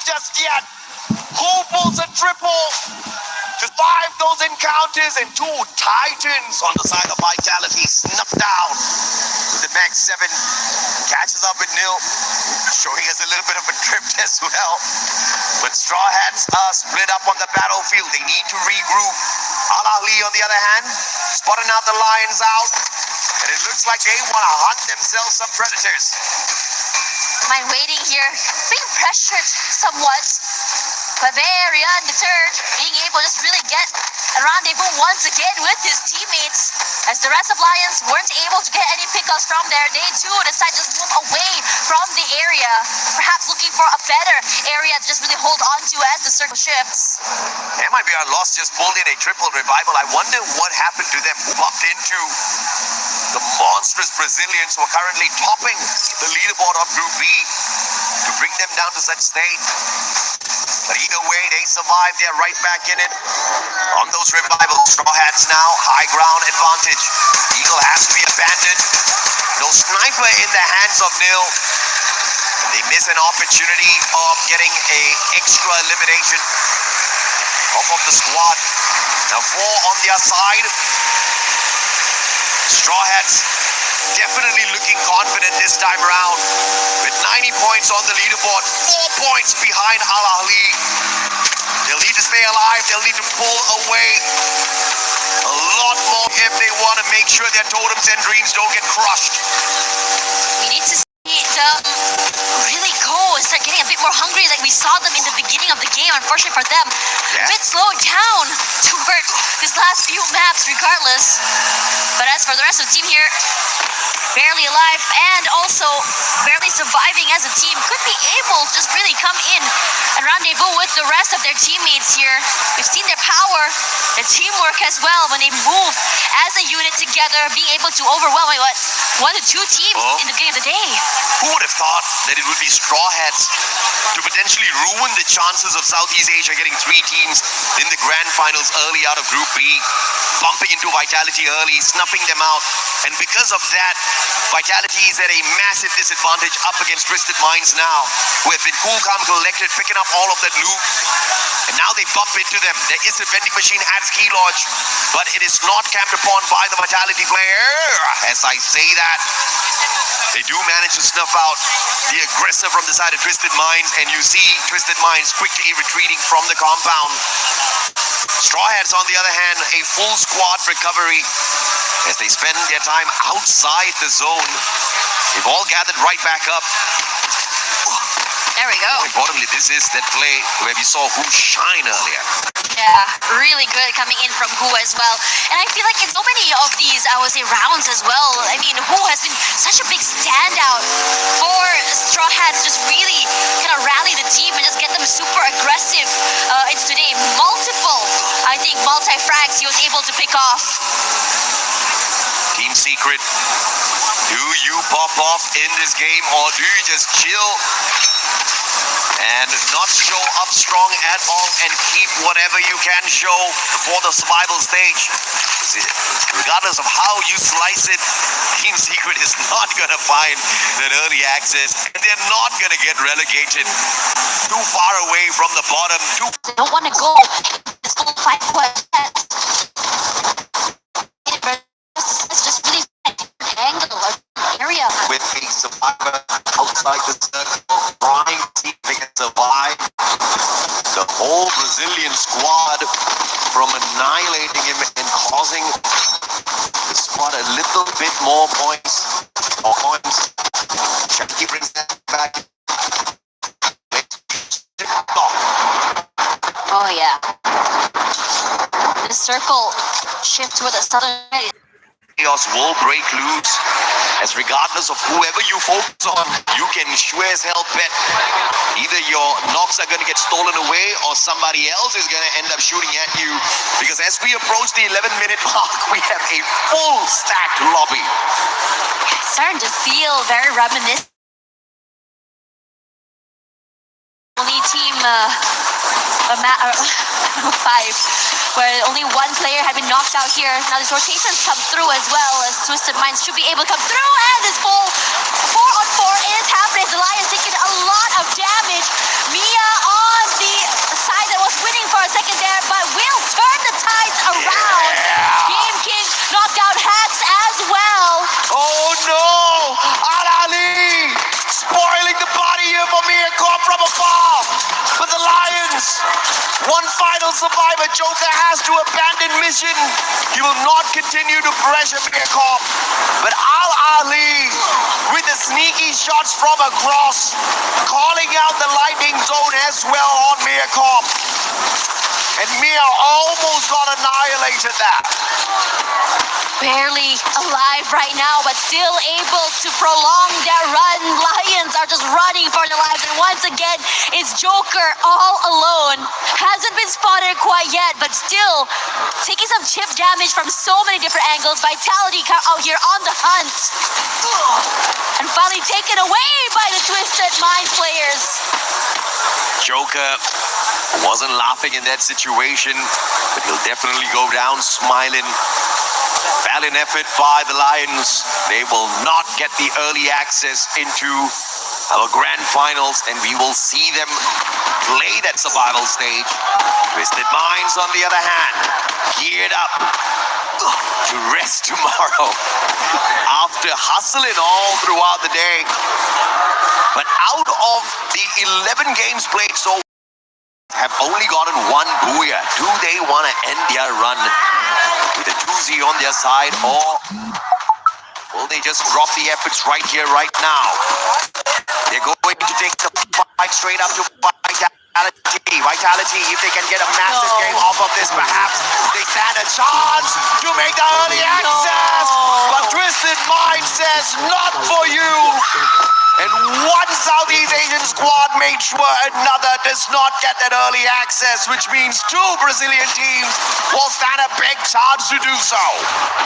just yet. Who pulls a triple to 5 those encounters, and 2 Titans on the side of Vitality snuffed down. The max 7 catches up with Nil, showing us a little bit of a drift as well. But Straw Hats are split up on the battlefield. They need to regroup. Al Ahly, on the other hand, spotting out the Lions out, and it looks like they want to hunt themselves some predators. Mind waiting here, being pressured somewhat, but very undeterred, being able to just really get a rendezvous once again with his teammates, as the rest of Lions weren't able to get any pickups from there. They too decide to just move away from the area, perhaps looking for a better area to just really hold on to as the circle shifts. MIBR lost just pulled in a triple revival. I wonder what happened to them, who bumped into the monstrous Brazilians who are currently topping the leaderboard of Group B to bring them down to such state. But either way, they survived. They're right back in it. On those revivals, Straw Hats now, high ground advantage. Eagle has to be abandoned. No sniper in the hands of Nil. They miss an opportunity of getting a extra elimination off of the squad. Now 4 on their side. Straw Hats definitely looking confident this time around, with 90 points on the leaderboard, 4 points behind Al Ahly. They'll need to stay alive. They'll need to pull away a lot more if they want to make sure their totems and dreams don't get crushed. We need to see them really go and start getting a bit more hungry, like we saw them in the beginning of the game. Unfortunately for them, a bit slowed down toward this last few maps regardless. But as for the rest of the team here, barely alive and also barely surviving as a team, could be able to just really come in and rendezvous with the rest of their teammates here. We've seen their power, their teamwork as well when they move as a unit together, being able to overwhelm 1 to 2 teams in the beginning of the day. Who would have thought that it would be Straw Hats to potentially ruin the chances of Southeast Asia getting 3 teams in the grand finals early out of Group B, bumping into Vitality early, snuffing them out, and because of that, Vitality is at a massive disadvantage up against Twisted Minds now, who have been cool, calm, collected, picking up all of that loot, and now they bump into them. There is a vending machine at Ski Lodge, but it is not camped upon by the Vitality player. As I say that, they do manage to snuff out the aggressor from the side of Twisted Minds, and you see Twisted Minds quickly retreating from the compound. Straw Hats, on the other hand, a full squad recovery as they spend their time outside the zone. They've all gathered right back up. There we go. More importantly, this is that play where we saw Who shine earlier. Yeah, really good coming in from Who as well. And I feel like in so many of these, I would say, rounds as well, I mean, Who has been such a big standout for Straw Hats, just really kind of rally the team and just get them super aggressive into today. Multiple, I think, multi-frags he was able to pick off. Team Secret, do you pop off in this game, or do you just chill and not show up strong at all and keep whatever you can show for the survival stage? Regardless of how you slice it, Team Secret is not going to find that early access, and they're not going to get relegated too far away from the bottom. They don't want to go this full fight for a test. It's just really angle or area. With a survivor outside the circle, trying to see if they can survive the whole Brazilian squad from annihilating him and causing the squad a little bit more points. Shaki brings that back. Oh yeah. This circle shift toward the southern right. Chaos will break loose, as regardless of whoever you focus on, you can sure as hell bet either your knocks are going to get stolen away or somebody else is going to end up shooting at you, because as we approach the 11-minute mark, we have a full stacked lobby. It's starting to feel very reminiscent. Only team 5, where only 1 player had been knocked out here. Now these rotations come through as well, as Twisted Minds should be able to come through, and this full 4-on-4 is happening. The Lions taking a lot of damage. Mia on final survivor. Joker has to abandon mission. He will not continue to pressure Mirkop. But Al Ali, with the sneaky shots from across, calling out the lightning zone as well on Mirkop. And Mia almost got annihilated that. Barely alive right now, but still able to prolong their run. Lions are just running for their lives, and once again, it's Joker all alone. Hasn't been spotted quite yet, but still taking some chip damage from so many different angles. Vitality out here on the hunt. And finally taken away by the Twisted Minds players. Joker wasn't laughing in that situation, but he'll definitely go down smiling. Valiant effort by the Lions. They will not get the early access into our grand finals, and we will see them play that survival stage. Twisted Minds, on the other hand, geared up to rest tomorrow after hustling all throughout the day. But out of the 11 games played so far, have only gotten one booyah. Do they want to end their run with a 2-0 on their side, or will they just drop the efforts right here, right now? They're going to take the fight straight up to Vitality. Vitality, if they can get a massive game off of this, perhaps they stand a chance to make the early access. But Twisted Mind says, not for you. And one Southeast Asian squad made sure another does not get that early access, which means two Brazilian teams will stand a big chance to do so.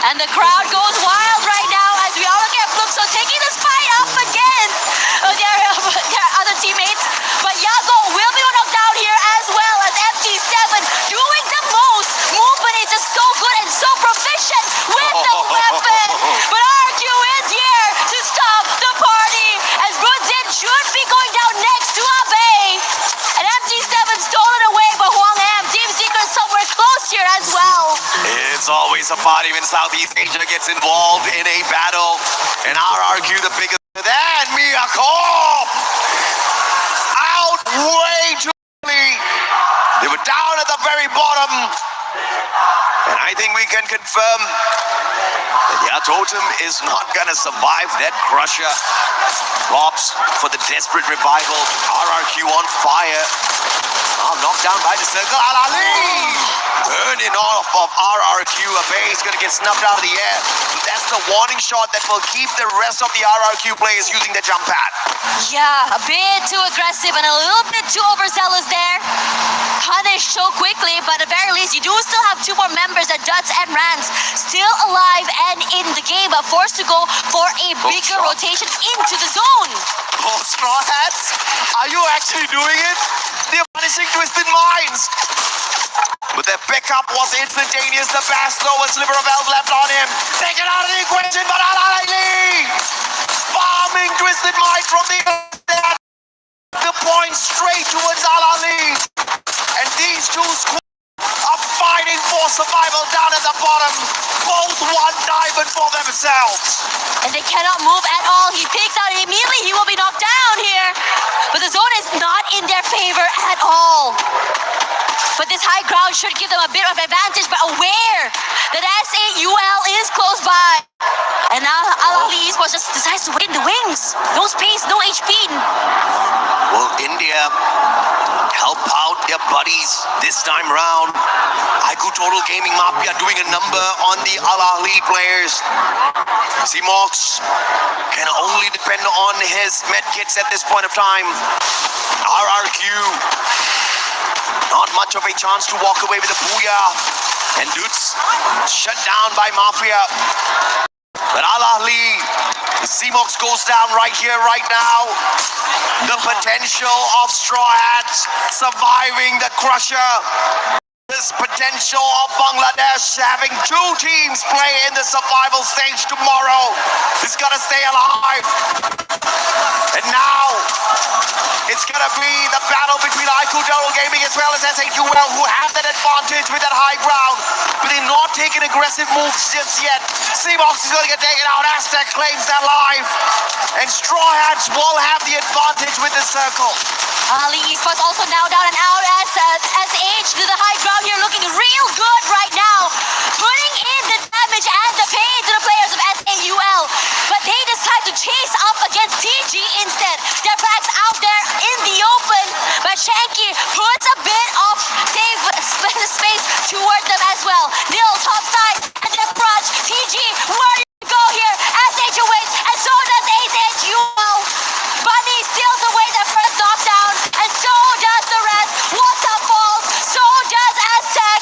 And the crowd goes wild right now as we all look at Fluxo taking this fight up against their other teammates. But Yago will be knocked down here as well as MT7 doing the most. Movement is just so good and so proficient with the weapon. But RQ is here to stop the party as Brunzin should be going down next to Abe. And MT7 stolen away, but Huang Am, Team Secret somewhere close here as well. It's always a party when Southeast Asia gets involved in a battle. And RRQ, the biggest than Mirkop, out way too early. They were down at the very bottom. And I think we can confirm that their totem is not gonna survive that crusher. Props for the desperate revival. RRQ on fire. Oh, knocked down by the circle. Al-Ali! Burning off of RRQ. Abe is gonna get snuffed out of the air. That's the warning shot that will keep the rest of the RRQ players using the jump pad. Yeah, a bit too aggressive and a little bit too overzealous there. Punished so quickly, but at the very least, you do still have two more members, at Duts and Rans, still alive and in the game, but forced to go for a bigger rotation into the zone. Oh, Straw Hats, are you actually doing it? They're punishing Twisted Minds. But their pickup was instantaneous. The fast throw, a sliver of health left on him. Taken out of the equation, but Al-Ali farming Twisted Mind from the other. The point straight towards Al-Ali. And these two squads are fighting for survival down at the bottom. Both one diamond for themselves. And they cannot move at all. He picks out immediately. He will be knocked down here. But the zone is not in their favor at all. But this high ground should give them a bit of advantage, but aware that SA-UL is close by. And now Al-Ali Esports just decides to win the wings. No space, no HP. Will India help out their buddies this time round? Aiku Total Gaming Mafia doing a number on the Al-Ali players. Simox can only depend on his medkits at this point of time. RRQ, not much of a chance to walk away with a booyah. And Dudes shut down by Mafia. But Al-Ali, the Simox goes down right here, right now. The potential of Straw Hats surviving the crusher. This potential of Bangladesh having two teams play in the survival stage tomorrow is gonna stay alive. And now it's gonna be the battle between Aiku Total Gaming as well as SA-UL, who have that advantage with that high ground, but they're not taking aggressive moves just yet. Seabox is gonna get taken out. Aztec claims their life, and Straw Hats will have the advantage with the circle. Ali Esports also now down and out as SH to the high ground here, looking real good right now, putting in the damage and the pain to the players of SAUL. But they decide to chase up against TG instead. Their backs out there in the open, but Shanky puts a bit of safe space toward them as well. Nil top side and then front. TG, where do you go here? SH awaits, and so does ASHUL. Bunny steals away their first knockdown, and so does the rest. What's up, Falls? So does Aztec.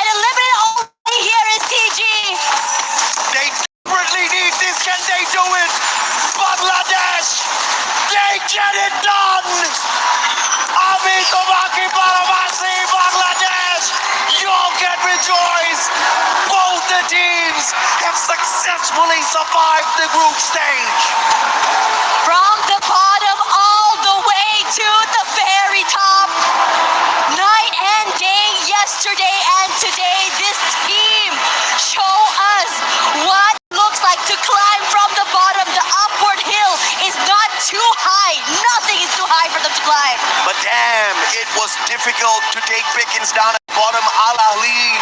And eliminated only here is TG. They desperately need this. Can they do it? Bangladesh, they get it done. Ami Tomaki Paramasi, Bangladesh, you can rejoice. Both the teams have successfully survived the group stage. From the bottom all the way to the very top. Night and day, yesterday and today, this team show us what it looks like to climb from the bottom. The upward hill is not too high. Nothing is too high for them to climb. But damn, it was difficult to take Pickens down at the bottom. Al Ahly,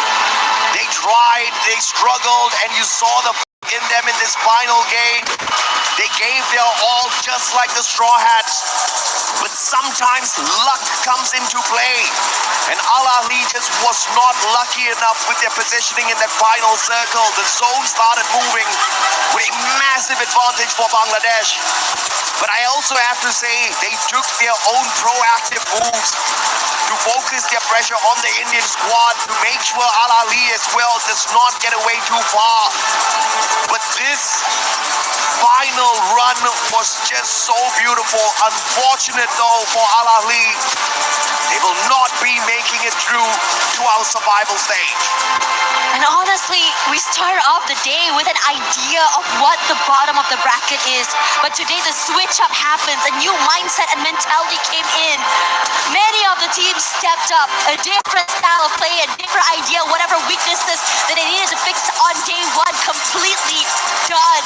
they tried, they struggled, and you saw the in them in this final game. They gave their all just like the Straw Hats. But sometimes luck comes into play. And Al Ahly just was not lucky enough with their positioning in that final circle. The zone started moving with a massive advantage for Bangladesh. But I also have to say they took their own proactive moves to focus their pressure on the Indian squad to make sure Al Ahly as well does not get away too far. But this final run was just so beautiful. Unfortunate though for Al Ahly, they will not be making it through to our survival stage. And honestly, we started off the day with an idea of what the bottom of the bracket is. But today the switch up happens, a new mindset and mentality came in. Many of the teams stepped up, a different style of play, a different idea, whatever weaknesses that they needed to fix on day one, completely done.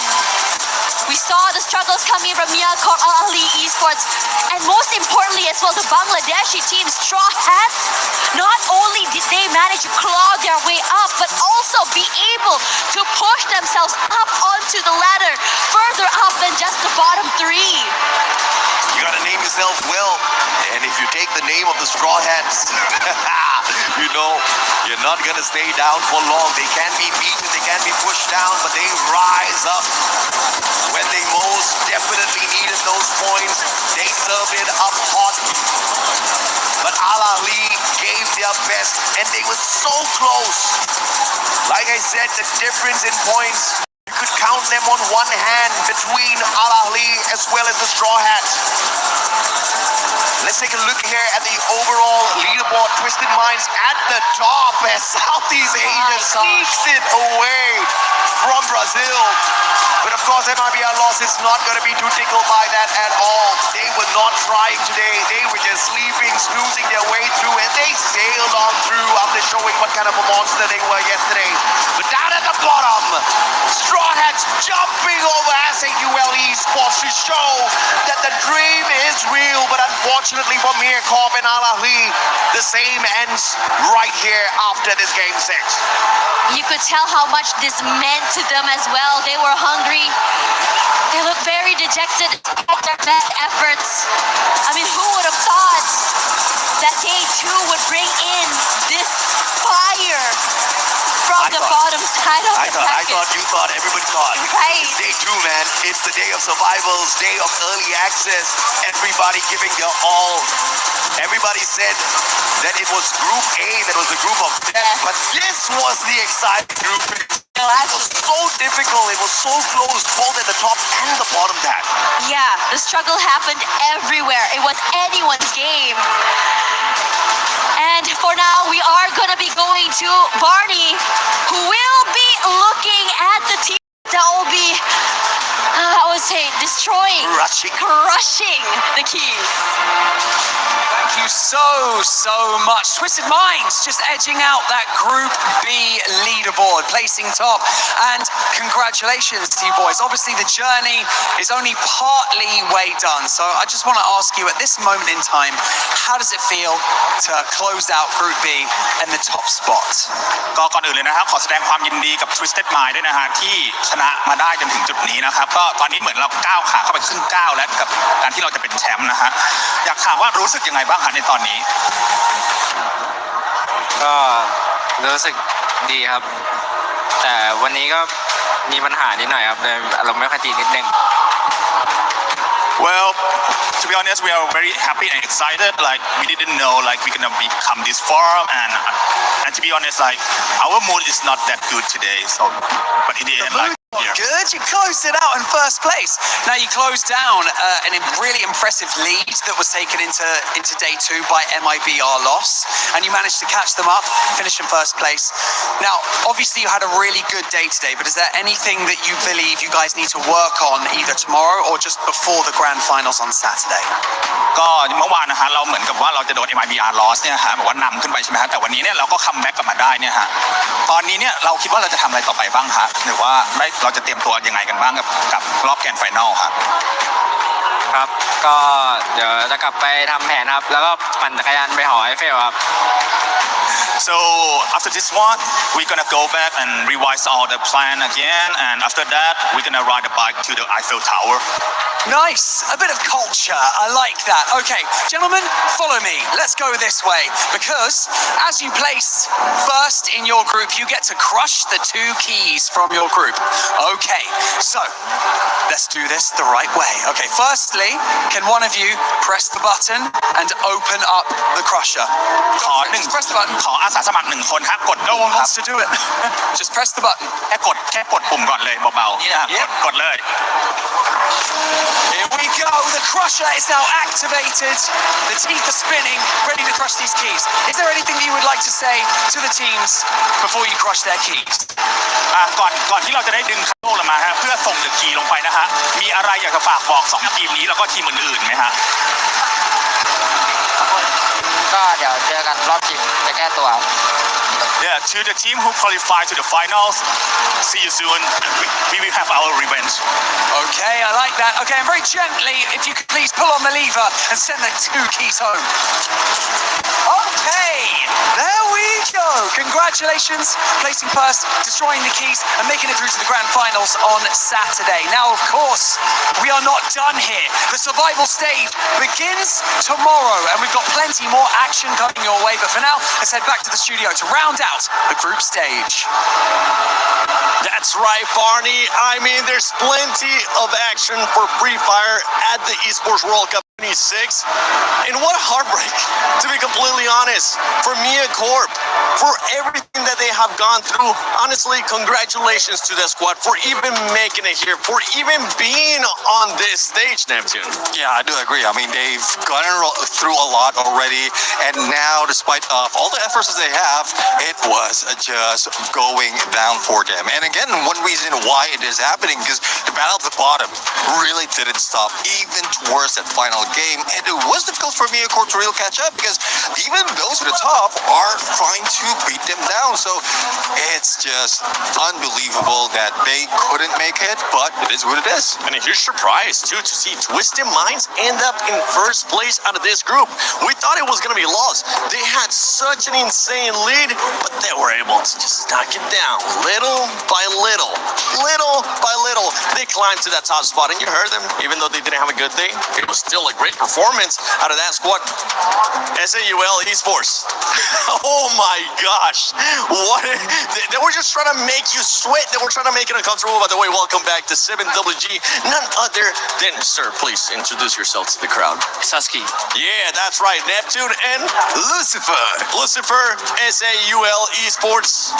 We saw the struggles coming from Miyako Al Ahly Esports, and most importantly as well, the Bangladeshi team, Straw Hats. Not only did they manage to claw their way up, but also be able to push themselves up onto the ladder, further up than just the bottom three. You gotta name yourself well, and if you take the name of the Straw Hats, you know, you're not gonna stay down for long. They can be beaten, they can be pushed down, but they rise up when they most definitely needed those points. They served it up hot. But Al Ahly gave their best, and they were so close. Like I said, the difference in points, you could count them on one hand between Al Ahly as well as the Straw Hats. Let's take a look here at the overall leaderboard. Twisted Minds at the top as Southeast Asia sneaks it away from Brazil. But of course, MIBR loss is not going to be too tickled by that at all. They were not trying today. They were just sleeping, snoozing their way through, and they sailed on through after showing what kind of a monster they were yesterday. But down at the bottom, Straw Hats jumping over SAUL Esports to show that the dream is real. But unfortunately for Mirkov and Al Ahly, the same ends right here after this game 6. You could tell how much this meant to them as well. They were hungry. They look very dejected at their best efforts. I mean, who would have thought that day 2 would bring in this fire from the bottom side of the bracket? You thought, everybody thought. Right. It's day 2, man. It's the day of survivals, day of early access. Everybody giving their all. Everybody said that it was Group A, that was the group of death, but this was the exciting group. It was so difficult. It was so close, both at the top and the bottom tag. Yeah, the struggle happened everywhere. It was anyone's game. And for now, we are going to be going to Barney, who will be looking at the team that will be, I would say, destroying, crushing the keys. Thank you so much. Twisted Minds just edging out that Group B leaderboard, placing top. And congratulations to you boys. Obviously, the journey is only partly way done. So I just want to ask you at this moment in time, how does it feel to close out Group B in the top spot? ก็ก่อนอื่นเลยนะครับขอแสดงความยินดีกับ Twisted Mind ด้วยนะฮะที่ชนะมาได้จนถึงจุดนี้นะครับก็ตอนนี้เหมือนเราก้าวขาเข้าไปครึ่งก้าวแล้วกับการที่เราจะเป็นแชมป์นะฮะอยากถามว่ารู้สึกยังไงบ้างฮะในตอนนี้ ก็รู้สึกดีครับแต่วันนี้ก็มีปัญหานิดหน่อยครับเลยอารมณ์ไม่ค่อยดีนิดนึง Well, to be honest, we are very happy and excited. Like we didn't know like we're gonna become this far, and to be honest, like our mood is not that good today. So, but in the end, like. Yeah. Good, you closed it out in first place. Now you closed down a really impressive lead that was taken into day 2 by MIBR loss, and you managed to catch them up, finish in first place. Now, obviously you had a really good day today, but is there anything that you believe you guys need to work on either tomorrow or just before the grand finals on Saturday? ก็เมื่อวานนะฮะเราเหมือนกับว่าเราจะโดน MIBR loss เนี่ยฮะแบบว่านำขึ้นไปใช่ไหมฮะแต่วันนี้เนี่ยเราก็คัมแบ็กกลับมาได้เนี่ยฮะตอนนี้เนี่ยเราคิดว่าเราจะทำอะไรต่อไปบ้างฮะหรือว่าเราจะเตรียมตัวยังไงกันบ้างกับรอบแกรนด์ไฟนอลครับ ครับก็เดี๋ยวจะกลับไปทำแผนครับแล้วก็ปั่นจักรยานไปหอไอเฟลครับ So after this one, we're gonna go back and revise all the plan again, and after that, we're gonna ride a bike to the Eiffel Tower. Nice, a bit of culture, I like that. Okay, gentlemen, follow me. Let's go this way, because as you place first in your group, you get to crush the 2 keys from your group. Okay, so let's do this the right way. Okay, firstly, can one of you press the button and open up the crusher? ขอหนึ่ง Just press the button. ขออาสาสมัคร1 คนฮะกด No one ครับ wants to do it. Just press the button. แค่กดปุ่มก่อนเลยเบาๆ Yep. กดเลย Here we go. The crusher is now activated. The teeth are spinning, ready to crush these keys. Is there anything that you would like to say to the teams before you crush their keys? ก่อนที่เราจะได้ดึงคันโยกลงมาฮะเพื่อส่งเดอะคีย์ลงไปนะฮะมีอะไรอยากจะฝากบอก2 ทีมนี้แล้วก็ทีมอื่นๆไหมฮะ ก็เดี๋ยวเจอกันรอบชิงจะแก้ตัว Yeah, to the team who qualified to the finals, see you soon. We will have our revenge. Okay, I like that. Okay, and very gently, if you could please pull on the lever and send the 2 keys home. Okay, there we go. Congratulations, placing first, destroying the keys, and making it through to the grand finals on Saturday. Now, of course, we are not done here. The survival stage begins tomorrow, and we've got plenty more action coming your way. But for now, let's head back to the studio to round out the group stage. That's right, Barney. I mean, there's plenty of action for Free Fire at the Esports World Cup 26. And what a heartbreak, to be completely honest, for Mia Corp, for everything that they have gone through. Honestly, congratulations to the squad for even making it here, for even being on this stage, Neptune. Yeah, I do agree. I mean, they've gone through a lot already, and now, despite all the efforts that they have, it was just going down for them. And again, one reason why it is happening is the battle at the bottom really didn't stop, even towards that final game. And it was difficult for Mia Corp to really catch up because even those at the top are trying to beat them down. So it's just unbelievable that they couldn't make it, but it is what it is. And a huge surprise, too, to see Twisted Minds end up in first place out of this group. We thought it was going to be lost. They had such an insane lead, but they were able to just knock it down little by little. Little by little, they climbed to that top spot, and you heard them. Even though they didn't have a good day, it was still a great performance out of that squad. SAUL Esports. Oh my gosh. What? They were just trying to make you sweat. They were trying to make it uncomfortable. By the way, welcome back to 7WG. None other than, sir, please introduce yourself to the crowd. Sasuke Yeah, that's right. Neptune and Lucifer. Lucifer, SAUL Esports,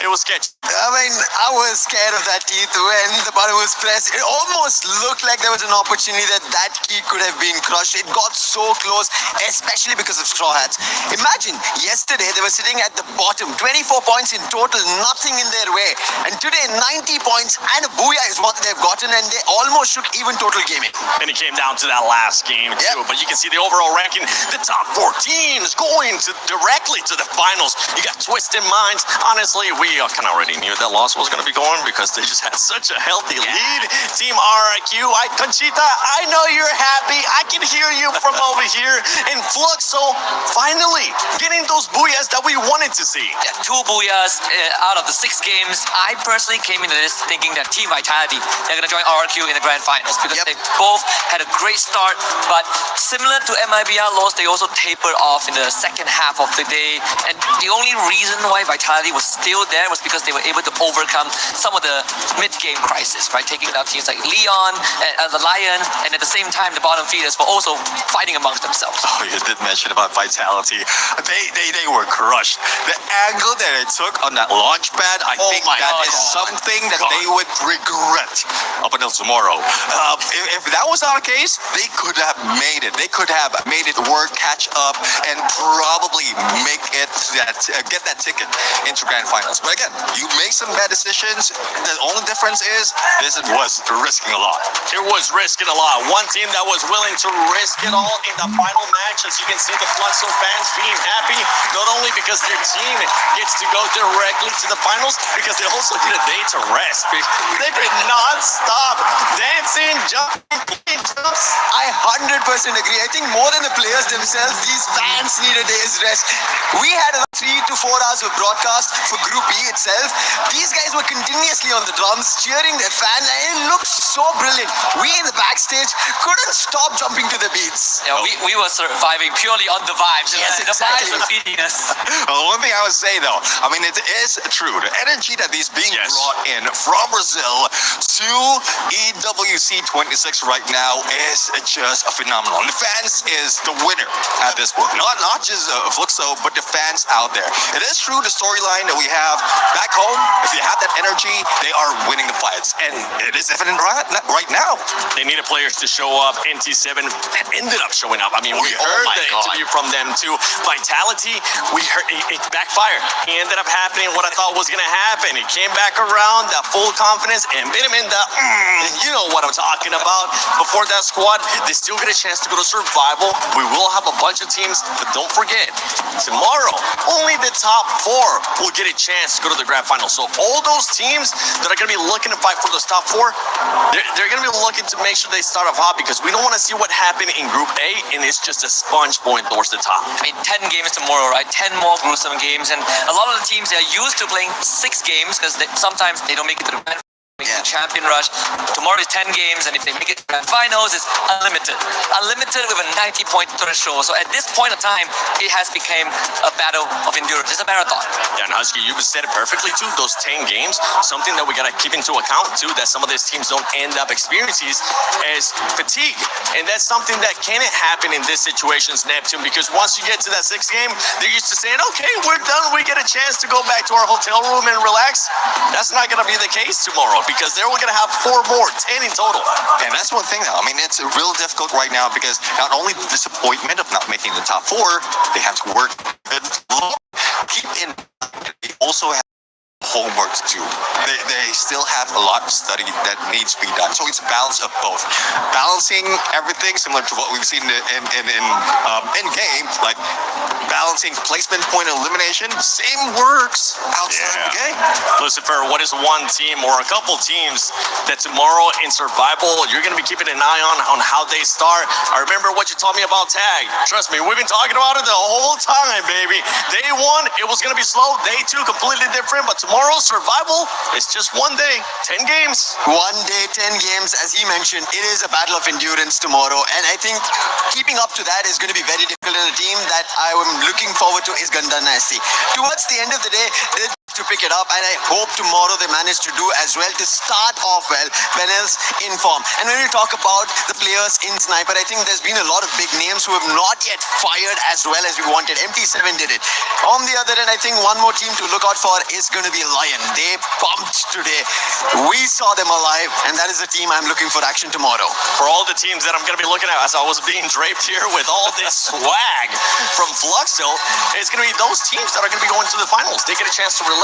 it was sketchy. I mean, I was scared of that teeth when the button was pressed. It almost looked like there was an opportunity that key could have been crushed. It got so close, especially because of Straw Hats. Imagine, yesterday they were sitting at the bottom, 24 points in total, nothing in their way. And today, 90 points and a booyah is what they've gotten, and they almost shook even Total Gaming. And it came down to that last game too. Yep. But you can see the overall ranking, the top 4 teams going directly to the finals. You got Twisted Minds. Honestly, we kind of already knew that loss was going to be going because they just had such a healthy lead. Team RIQ, Conchita, I know you're happy. I can hear you from over here. And Fluxo, finally getting those booyahs that we wanted to see. Yeah, 2 booyahs out of the 6 games. I personally came into this thinking that Team Vitality, they're going to join RRQ in the grand finals because they both had a great start, but similar to MIBR loss, they also tapered off in the second half of the day. And the only reason why Vitality was still there was because they were able to overcome some of the mid-game crisis, right? Taking down teams like Leon, the Lion, and at the same time, the bottom feeders were also fighting amongst themselves. Oh, you did mention about Vitality. They were crushed. The angle that it took on that launch pad, I think that is something that they would regret up until tomorrow. If that was not the case, they could have made it. They could have made it work, catch up, and probably make it get that ticket into grand finals. But again, you make some bad decisions. The only difference is this was risking a lot. It was risking a lot. One team that was willing to risk it all in the final match. As you can see, the Fluxo fans being happy, not only because their team gets to go directly to the finals, because they also get a day to rest. They could not stop dancing, jumping, playing jumps. I 100% agree. I think more than the players themselves, these fans need a day's rest. We had about 3 to 4 hours of broadcast for Group B itself. These guys were continuously on the drums, cheering their fan, and it looked so brilliant. We in the backstage couldn't stop jumping to the beats. Yeah, we were surviving purely on the vibes. Yes, The exactly. vibes were feeding us. One thing I would say though, I mean, it is true. The energy that is being brought in from Brazil to EWC 26 right now is just phenomenal. And the fans is the winner at this point. Not just Fluxo, but the fans out there. It is true, the storyline that we have back home, if you have that energy, they are winning the fights. And it is evident right now. They needed players to show up. NT7 ended up showing up. I mean, we heard the interview from them too. Vitality, we heard it backfired. It ended up happening what I thought was going to happen. It came back around, that full confidence, and bit him in the, you know what I'm talking about. Before that squad, they still get a chance to go to survival. We will have a bunch of teams, but don't forget, tomorrow, only the top 4 will get a chance to go to the grand final. So all those teams that are going to be looking to fight for those top 4, they're going to be looking to make sure they start off hot, because we don't want to see what happened in Group A, and it's just a sponge going towards the top. I mean, 10 games tomorrow, right? 10 more gruesome games. And a lot of the teams, they're used to playing 6 games because sometimes they don't make it to the grand champion rush. Tomorrow is 10 games, and if they make it to grand finals, it's unlimited. Unlimited with a 90-point threshold. So at this point of time, it has become a battle of endurance. It's a marathon. Yeah, and Husky, you said it perfectly too. Those 10 games, something that we gotta keep into account too, that some of these teams don't end up experiencing is fatigue. And that's something that can't happen in this situations, Neptune, because once you get to that 6th game, they're used to saying, okay, we're done. We get a chance to go back to our hotel room and relax. That's not gonna be the case tomorrow, because they're going to have 4 more, 10 in total. And that's one thing though. I mean, it's real difficult right now because not only the disappointment of not making the top 4, they have to work. Keep in mind, they also have homework to do. They still have a lot of study that needs to be done. So it's a balance of both. Balancing everything similar to what we've seen in game, like balancing placement, point elimination, same works outside the game. Lucifer, what is one team or a couple teams that tomorrow in survival you're going to be keeping an eye on how they start? I remember what you told me about tag. Trust me, we've been talking about it the whole time, baby. Day 1, it was going to be slow. Day 2, completely different. But tomorrow's survival is just one day, 10 games. One day, 10 games. As he mentioned, it is a battle of endurance tomorrow. And I think keeping up to that is going to be very difficult. And a team that I am looking forward to is Ganda Nasty. Towards the end of the day, to to pick it up, and I hope tomorrow they manage to do as well to start off well. Benel's in form. And when we talk about the players in Sniper, I think there's been a lot of big names who have not yet fired as well as we wanted. MT7 did it. On the other end, I think one more team to look out for is going to be Lion. They pumped today. We saw them alive, and that is the team I'm looking for action tomorrow. For all the teams that I'm going to be looking at as I was being draped here with all this swag from Fluxo, it's going to be those teams that are going to be going to the finals. They get a chance to relax.